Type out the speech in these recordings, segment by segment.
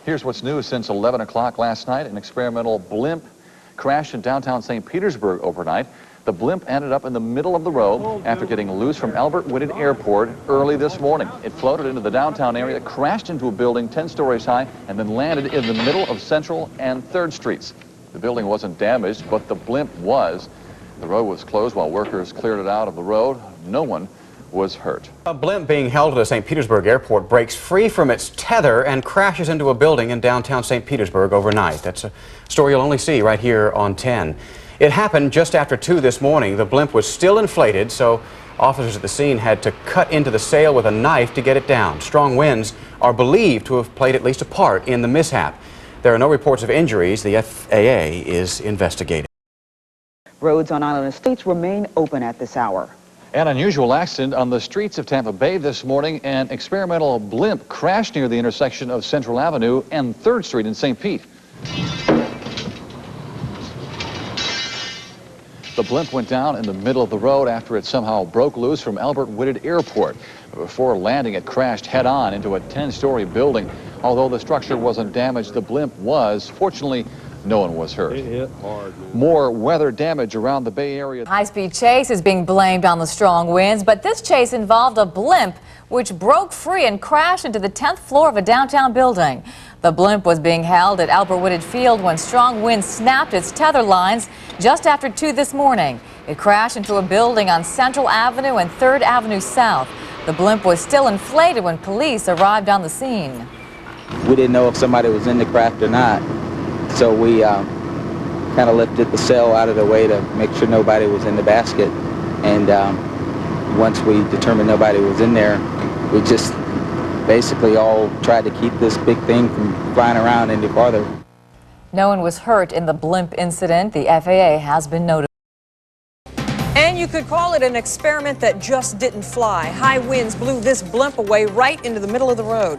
Here's what's new since 11 o'clock last night. An experimental blimp crashed in downtown St. Petersburg overnight. The blimp ended up in the middle of the road after getting loose from Albert Whitted Airport early this morning. It floated into the downtown area, crashed into a building 10 stories high, and then landed in the middle of Central and 3rd Streets. The building wasn't damaged, but the blimp was. The road was closed while workers cleared it out of the road. No one was hurt. A blimp being held at a St. Petersburg airport breaks free from its tether and crashes into a building in downtown St. Petersburg overnight. That's a story you'll only see right here on 10. It happened just after 2 this morning. The blimp was still inflated, so officers at the scene had to cut into the sail with a knife to get it down. Strong winds are believed to have played at least a part in the mishap. There are no reports of injuries. The FAA is investigating. Roads on Island Estates remain open at this hour. An unusual accident on the streets of Tampa Bay this morning. An experimental blimp crashed near the intersection of Central Avenue and 3rd Street in St. Pete. The blimp went down in the middle of the road after it somehow broke loose from Albert Whitted Airport. Before landing, it crashed head-on into a 10-story building. Although the structure wasn't damaged, the blimp was. Fortunately, no one was hurt. It hit hard, man. More weather damage around the Bay Area. High-speed chase is being blamed on the strong winds, but this chase involved a blimp which broke free and crashed into the 10th floor of a downtown building. The blimp was being held at Albert Whitted Field when strong winds snapped its tether lines just after 2 this morning. It crashed into a building on Central Avenue and 3rd Avenue South. The blimp was still inflated when police arrived on the scene. We didn't know if somebody was in the craft or not, so we kind of lifted the sail out of the way to make sure nobody was in the basket. And once we determined nobody was in there, we just basically all tried to keep this big thing from flying around any farther. No one was hurt in the blimp incident. The FAA has been notified. And you could call it an experiment that just didn't fly. High winds blew this blimp away right into the middle of the road.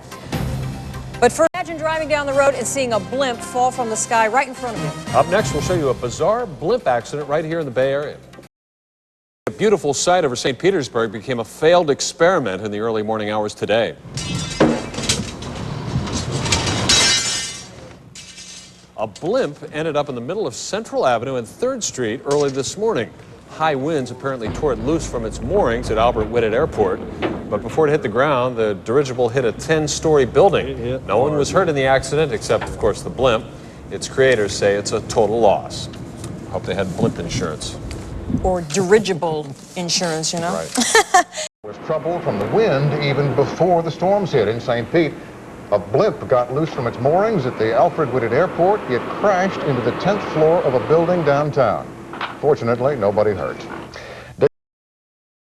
But first, imagine driving down the road and seeing a blimp fall from the sky right in front of you. Up next, we'll show you a bizarre blimp accident right here in the Bay Area. A beautiful sight over St. Petersburg became a failed experiment in the early morning hours today. A blimp ended up in the middle of Central Avenue and 3rd Street early this morning. High winds apparently tore it loose from its moorings at Albert Whitted Airport. But before it hit the ground, the dirigible hit a 10-story building. No one was hurt in the accident, except, of course, the blimp. Its creators say it's a total loss. Hope they had blimp insurance. Or dirigible insurance, you know? Right. There was trouble from the wind even before the storms hit in St. Pete. A blimp got loose from its moorings at the Alfred Whitted Airport. It crashed into the 10th floor of a building downtown. Fortunately, nobody hurt.